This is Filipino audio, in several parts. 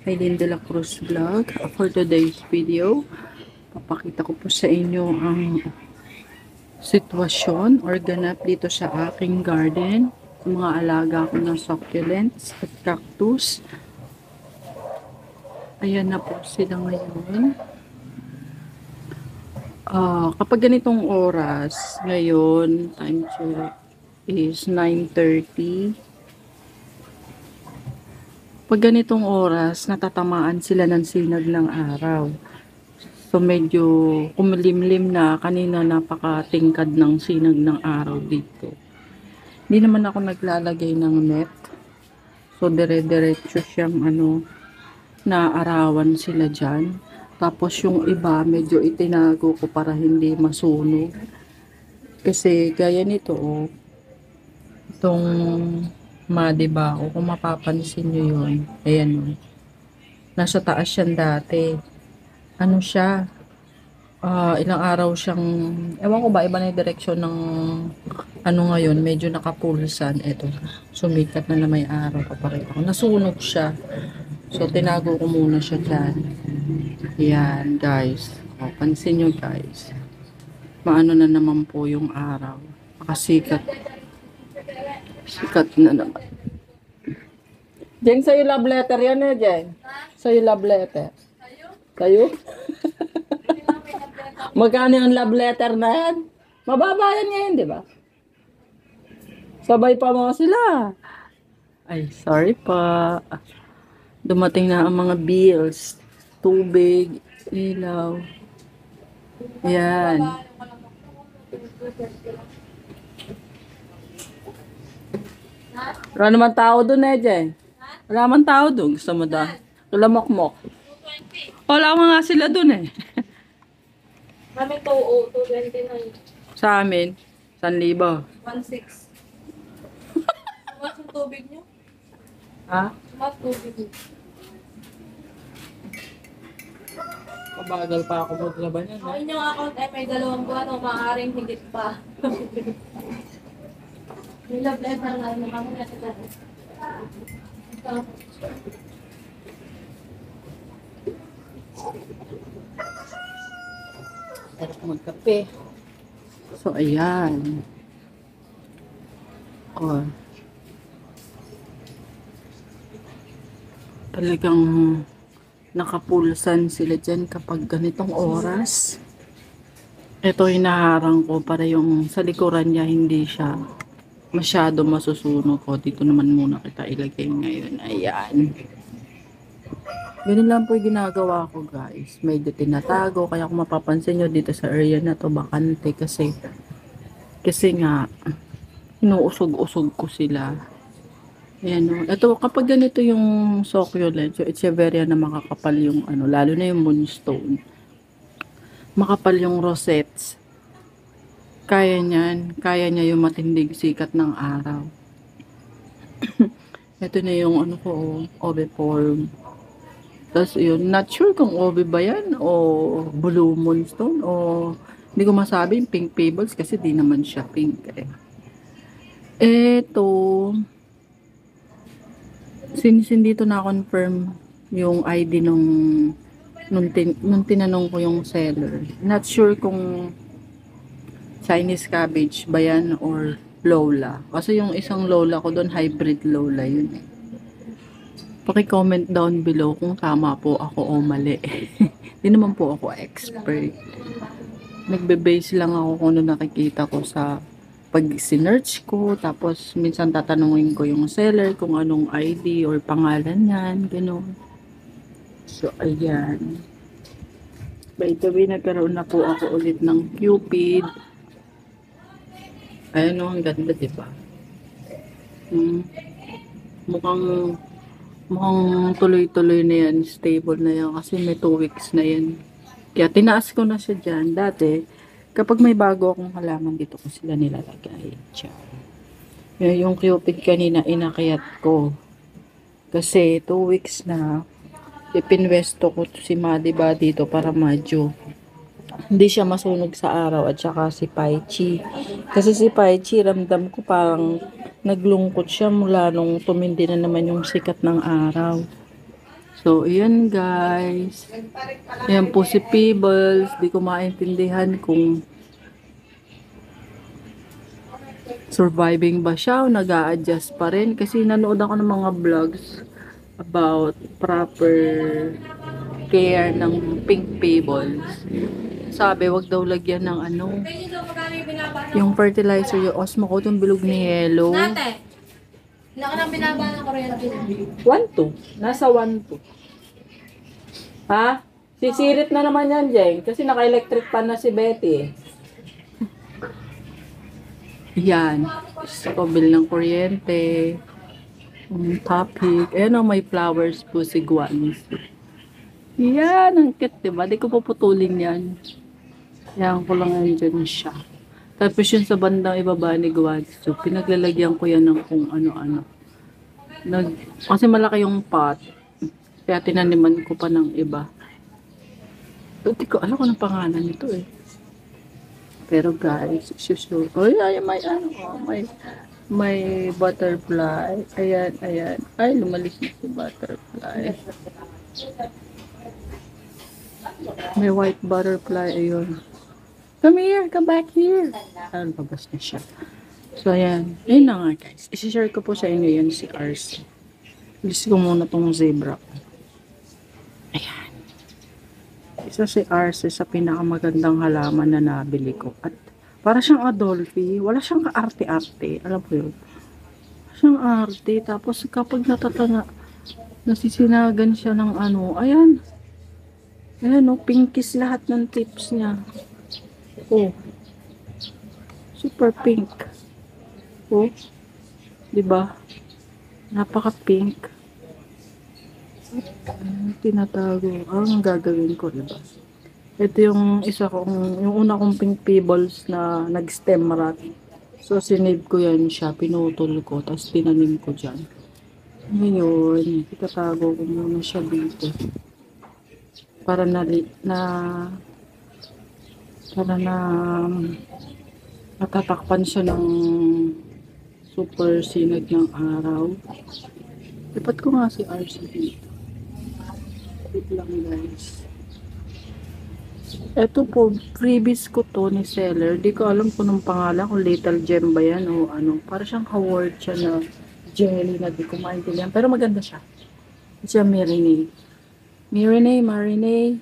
Aileen de la Cruz Vlog. For today's video, papakita ko po sa inyo ang sitwasyon or ganap dito sa aking garden. Mga alaga ko ng succulents at cactus. Ayan na po sila ngayon. Kapag ganitong oras, ngayon, time check is 9:30. Pag ganitong oras, natatamaan sila ng sinag ng araw. So, medyo kumilimlim na. Kanina napakatingkad ng sinag ng araw dito. Hindi naman ako naglalagay ng net. So, dire-diretso siyang naarawan sila dyan. Tapos yung iba, medyo itinago ko para hindi masunog. Kasi gaya nito, itong Madiba, kung mapapansin nyo yun, ayan, nasa taas yan dati. Ano siya, ilang araw siyang, ewan ko ba, iba na yung direksyon ng, ngayon, medyo nakapulsan, eto, sumikat na may araw, papakita ko, nasunog siya. So, tinago ko muna siya dyan. Yan, guys. Pansin nyo, guys. Maano na naman po yung araw. Makasikat. Sikat na naman. Jeng, sa'yo love letter yan eh, Jeng. Sa'yo love letter. Sa'yo? Magkano yung love letter na yan? Mababa yan ngayon, di ba? Sabay pa mo sila. Ay, sorry pa. Dumating na ang mga bills. Tubig, ilaw. Yan. Wala naman tao dun eh, Jen. Wala naman tao dun. Gusto mo doon? Lamok-mok. Wala nga sila dun eh. Kami 229. Sa amin, 1,000. 1.6. Sumat yung tubig nyo? Ha? Sumat tubig nyo. Mabagal pa ako maglaban yan. Ang inyong account ay may 2 buwan o maaaring higit pa. May love letter na ano kami natin. Ito. Sarap magkape. So, ayan. Talagang nakapulsan sila dyan kapag ganitong oras. Ito hinaharang ko para yung sa likuran niya hindi siya masyado masusunog ko. Dito naman muna kita ilagay ngayon. Ayan. Ganun lang po yung ginagawa ko, guys. Medyo tinatago. Kaya kung mapapansin nyo dito sa area na to bakante kasi nga inuusog-usog ko sila. Ayan o. Ito, kapag ganito yung succulent, so echeveria na makakapal yung lalo na yung moonstone. Makapal yung rosettes. Kaya niya yung matinding sikat ng araw. Ito na yung oviform. Tapos yun, not sure kung ovi ba yan o blue moonstone o hindi ko masabi yung pink pebbles kasi di naman siya pink eh. Ito, since hindi to na-confirm yung ID nung tinanong ko yung seller. Not sure kung Chinese cabbage ba yan or Lola. Kasi yung isang Lola ko doon, hybrid Lola yun eh. Paki-comment down below kung tama po ako o mali. Hindi naman po ako expert. Nagbe-base lang ako kung ano nakikita ko sa pag-sinearch ko. Tapos minsan tatanungin ko yung seller kung anong ID or pangalan yan. Ganun. So, ayan. By the way, nagkaroon na po ako ulit ng Cupid. Ayan o, ang ganda, diba? Mukhang tuloy-tuloy na yan, stable na yan kasi may 2 weeks na yan. Kaya tinaas ko na siya dyan. Dati, kapag may bago akong halaman dito ko sila nilalagay. Yung Cupid kanina inakyat ko. Kasi 2 weeks na ipinwesto ko si Madiba dito para medyo hindi siya masunog sa araw at saka si Paichi. Kasi si Paichi, ramdam ko parang naglungkot siya mula nung tumindi na naman yung sikat ng araw. So, ayan guys. Ayan po si Peebles. Di ko maintindihan kung surviving ba siya o nag-a-adjust pa rin. Kasi nanood ako ng mga vlogs about proper care ng pink Peebles. Sabi, wag daw lagyan ng ano, Pwede daw magkano yung binabasa ko? yung fertilizer, yung Osmocote, yung bilog ni yellow. Nate, wala ka nang binaba ng kuryente. 1-2. Nasa 1-2. Ha? Sisirit na naman yan, Jeng. Kasi naka-electric pan na si Betty eh. Yan. So, bill ng kuryente. Topic. Ayan o, may flowers po si Guan. Yan, ang cute, diba? Di ko puputulin yan. Yan ko lang andyan siya. Tapos yun sa bandang ibaba ni Guanzo, pinaglalagyan ko yan ng kung ano-ano. Kasi malaki yung pot. Kaya tinaniman ko pa ng iba. Hindi ko alam kung anong pangalan nito eh. Pero guys, sure. Oh, ay, may ano, may butterfly. Ayan, ayan. Ay, lumalis na si butterfly. May white butterfly, ayun. Come here, come back here. Ayan, pabas na siya. So, ayan. Ayun na nga, guys. I-share ko po sa inyo yan si RC. Ilis ko muna tong zebra. Ayan. Isa si RC sa pinakamagandang halaman na nabili ko. At para siyang Adolphi. Wala siyang kaarte-arte. Alam mo yun? Siyang arte. Tapos kapag nasisinagan siya ng ano. Ayan. Ayan o. Pinkies lahat ng tips niya. Oh. Super pink. Oh. Diba? Napaka-pink. Tinatago. Ang gagawin ko, diba? Ito yung isa kong, yung una kong pink pebbles na nag-stem rat. So, sinave ko yan siya. Pinutol ko. Tapos, tinanim ko dyan. Ngayon, itatago ko muna siya dito. Para matatakpan siya ng super sinag ng araw. Lipat ko nga si RC dito. Wait lang guys. Ito po, freebies ko to ni seller. Di ko alam kung anong pangalan, kung Little Gem ba yan o ano. Para siyang award siya na jelly na di ko maintindihan. Pero maganda siya. Siya Marinade. Marinade.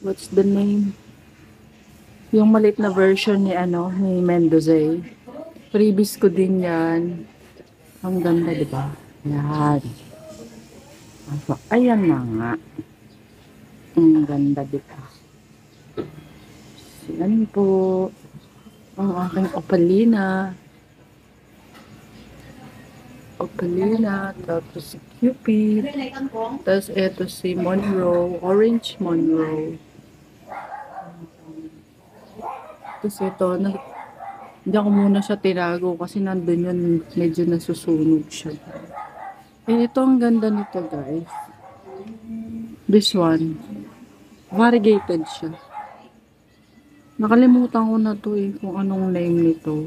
What's the name? Yung maliit na version ni ni Mendoza. Freebies ko din yan. Ang ganda, di ba? Yan. Ayan na nga. Ang ganda, di ba? Yan po. Ang aking opalina. Tapos si Cupid. Tapos eto si Monroe. Orange Monroe. Tapos ito, hindi ako muna siya tinago kasi nandun yun, medyo nasusunog siya. Eh, ito ang ganda nito guys. This one. Variegated siya. Nakalimutan ko na to kung anong name nito.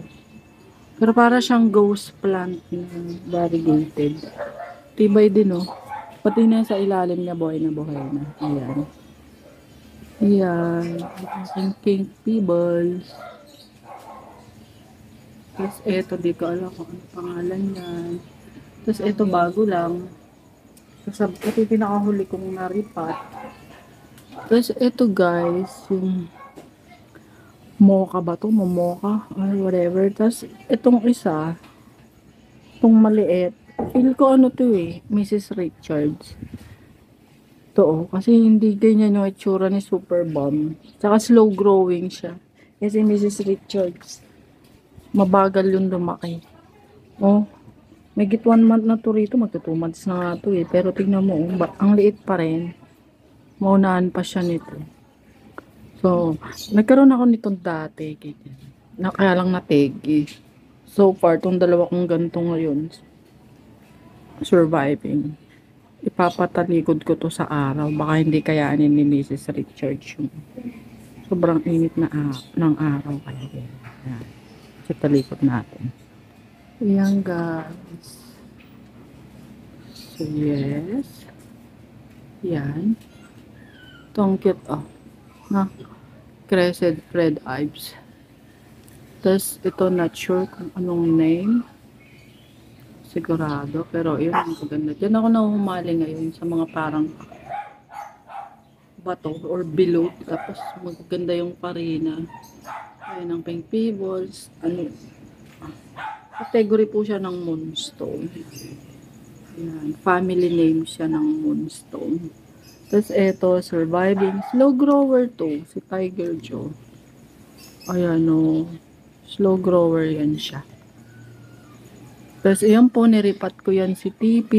Pero para siyang ghost plant na variegated. Tibay din Pati na sa ilalim niya, buhay na buhay na. Ayan. Ayan. Aking pink pebbles. Tapos eto, di ko alam kung ano pangalan yan. Tapos eto, bago lang. Tapos ito yung pinakahuli kong naripat. Tapos eto guys, yung mocha ba to? Mocha? Or whatever. Tapos itong isa, itong maliit. Feel ko to Mrs. Richards. Ito kasi hindi ganyan yung itsura ni Super Bomb. Tsaka slow growing siya. Kasi Mrs. Richards, mabagal yung lumaki. May git 1 month na to rito. Magto 2 months na nga to Pero tingnan mo, ang liit pa rin. Maunahan pa siya nito. So, nagkaroon ako nitong dati. Kaya lang nategi. So far, tong dalawa kong ganito ngayon, surviving. Ipapatalikod ko to sa araw. Baka hindi kayanin ni Mrs. Richards yung sobrang init ng araw. Kaya yan. Sa talikod natin. Ayan guys. So yes. Yan. Ito ang cute, oh. Na, Crescent Red Ives. Tapos, ito not sure kung anong name. Sigurado. Pero, yun ang maganda. Diyan ako nahuhumali ngayon sa mga parang bato or below. Tapos, maganda yung parina. Ayan ang pink pebbles. Ano, category po siya ng moonstone. Ayan. Family name siya ng moonstone. Tapos, eto, surviving. Slow grower to. Si Tiger Joe. Ayan, o. Slow grower yan siya. Tapos, iyan po, niripat ko yan si TP.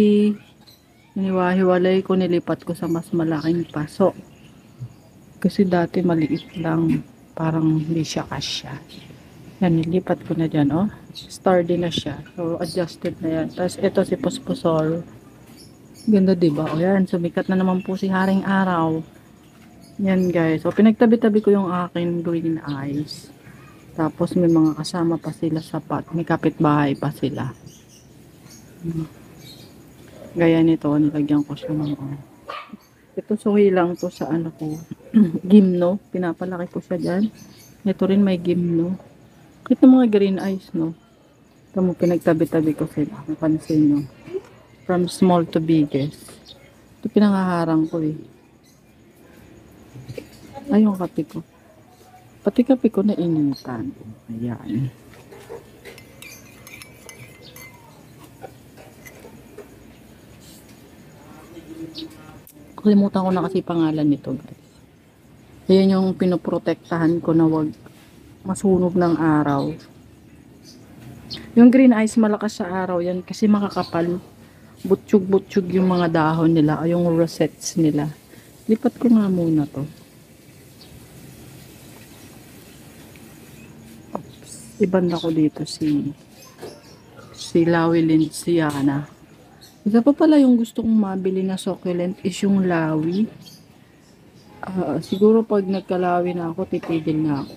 Iniwahiwalay ko, nilipat ko sa mas malaking paso. Kasi dati maliit lang. Parang hindi siya kasya. Yan, nilipat ko na dyan, oh. Sturdy na siya. So, adjusted na yan. Tapos, ito si Pospusol. Ganda, diba? O yan, sumikat na naman po si Haring Araw. Yan, guys. So, pinagtabi-tabi ko yung akin green eyes. Tapos, may mga kasama pa sila sa pot. May kapitbahay pa sila. Gaya nito, nilagyan ko siya ng ito suhi lang to sa ano ko gimno, pinapalaki ko siya dyan. Ito rin may gimno, kahit ng mga green eyes, no. Ito mo, pinagtabi-tabi ko sila, napansin nyo, from small to biggest. Ito pinangaharang ko, eh. Ay, yung kape ko, pati kape ko na initan. Ayan. Kalimutan ko na kasi pangalan nito, guys. Ayan yung pinoprotektahan ko na wag masunog ng araw. Yung green eyes, malakas sa araw yan kasi makakapal. Butsyog-butsyog yung mga dahon nila o yung rosettes nila. Lipat ko nga muna to. Oops. Ibanda ko dito si Lawi Linciana. Isa pa pala yung gusto kong mabili na succulent is yung lawi. Siguro pag nagkalawi na ako, titigil na ako.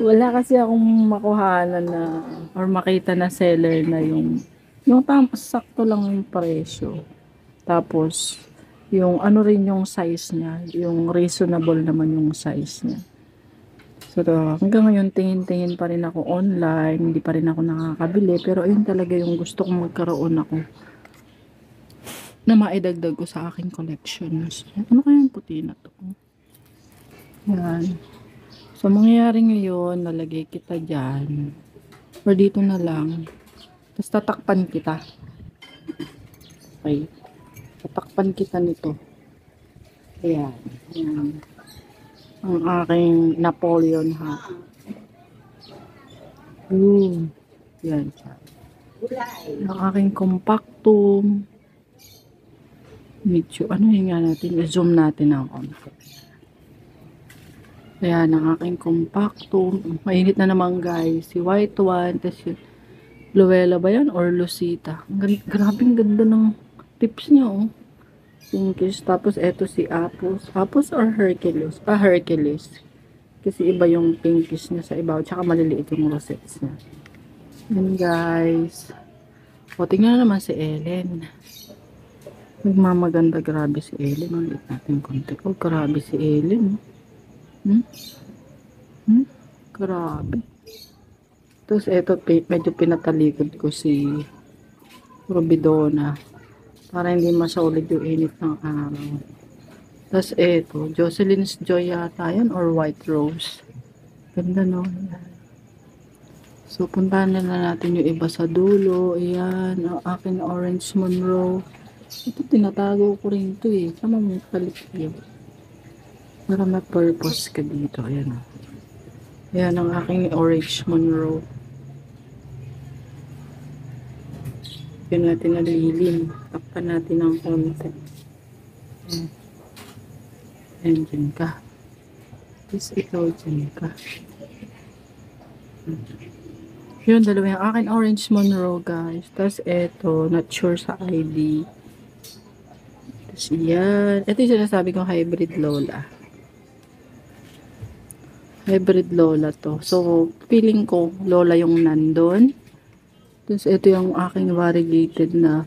Wala kasi akong makuhanan na or makita na seller na yung sakto lang yung presyo. Tapos, yung ano rin yung size niya, yung reasonable naman yung size niya. So, hanggang ngayon, tingin-tingin pa rin ako online, hindi pa rin ako nakakabili, pero ayun talaga yung gusto kong magkaroon ako na maidagdag ko sa aking collection. Ano kaya yung puti na to? Yan. So, mangyayari ngayon, nalagay kita dyan. Or dito na lang. Tapos, tatakpan kita. Okay. Tatakpan kita nito. Ayan. Ayan. Ang aking Napoleon hat. Yan siya. Ang aking compactum. Medyo, ano yung nga natin? I-zoom natin ang konti. Ayan, ang aking compactum. Mainit na naman, guys. Si white one. Tapos yung Luella ba yan? Or Lucita. Grabing ganda ng tips niya, oh. Pinkish. Tapos, eto si Apos. Apos or Hercules? Hercules. Kasi iba yung pinkish niya sa ibaw. Tsaka maliliit yung rosettes niya. Yan, guys. O, tingnan na naman si Ellen. Nagmamaganda. Grabe si Ellen. Ulit natin konti. Oh, grabe si Ellen. Grabe. Tapos, eto, medyo pinatalikod ko si Rubidona. Para hindi masaulid yung init ng araw. Tapos eto, Jocelyn's Joy yata yan or White Rose. Ganda, no? So, puntahan na natin yung iba sa dulo. Ayan, ang akin Orange Monroe. Ito, tinatago ko rin ito, eh. Sama mong palit yun. Para may purpose ka dito. Ayan, o. Ayan, ang aking Orange Monroe. Yun natin nalilim. Takpan natin ng konti. Ayan, dyan ka. Tapos ikaw dyan ka. Yun, dalawa yung akin Orange Monroe, guys. Tapos eto, not sure sa ID. Tapos yan. Ito yung sinasabi kong hybrid Lola. Hybrid Lola to. So, feeling ko Lola yung nandun. Tapos, ito yung aking variegated na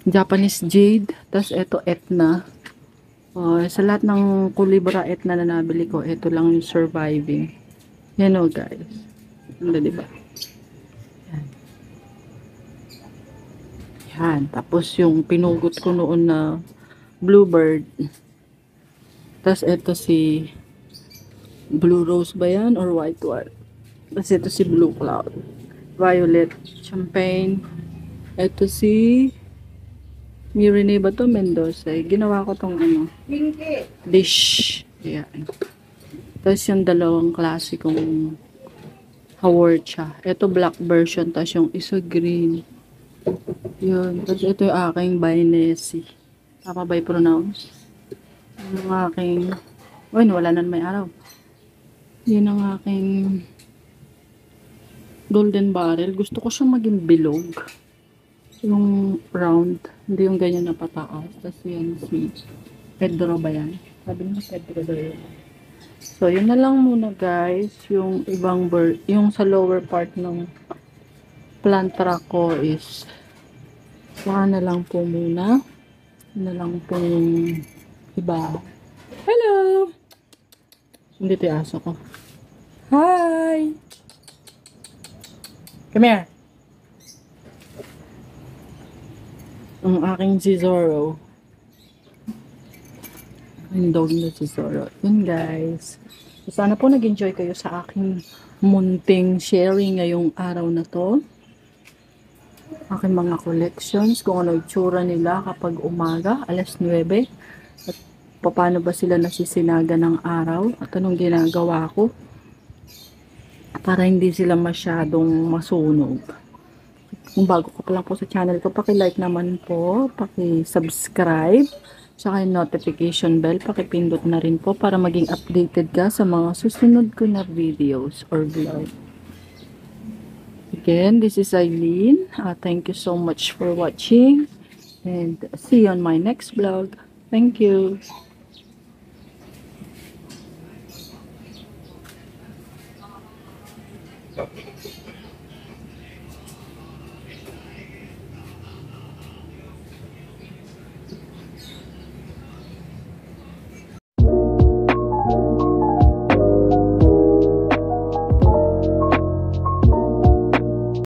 Japanese Jade. Tapos ito Etna. Sa lahat ng kulibra Etna na nabili ko, ito lang yung surviving. Yan o guys. Ganda diba? Yan. Yan. Tapos yung pinugot ko noon na Bluebird. Tapos ito si Blue Rose ba yan? Or White One? Tapos ito si Blue Cloud. Violet Champagne. Ito si Mirene ba to? Mendoza. Ginawa ko tong ano, dish. Ayan. Tapos yung dalawang klasikong Haworcha. Ito black version. Tapos yung isa green. Yun. Tapos ito yung aking Bainesi. Tama ba i-pronounce? Yung aking... Uy, wala na may araw. Yun ang aking golden barrel. Gusto ko siyang maging bilog. Yung round. Hindi yung ganyan na pataas. Tapos yan si Pedro ba yan? Sabi niya Pedro daw yun. So, yun na lang muna guys. Yung ibang bird, yung sa lower part ng plant rack ko is saka na lang po muna. Na lang po yung iba. Hello! Hindi ito yung aso ko. Hi! Come here! Ang aking si Zorro. Yung dog na si Zorro. Yun guys. So, sana po nag-enjoy kayo sa aking munting sharing ngayong araw na to. Aking mga collections. Kung ano itsura nila kapag umaga, alas 9. At paano ba sila nasisinaga ng araw. At anong ginagawa ko. Para hindi sila masyadong masunog. Kung bago ka pa lang po sa channel ko, paki-like naman po, paki-subscribe, saka yung notification bell, paki-pindot na rin po para maging updated ka sa mga susunod ko na videos or vlog. Again, this is Eileen. Thank you so much for watching and see you on my next vlog. Thank you.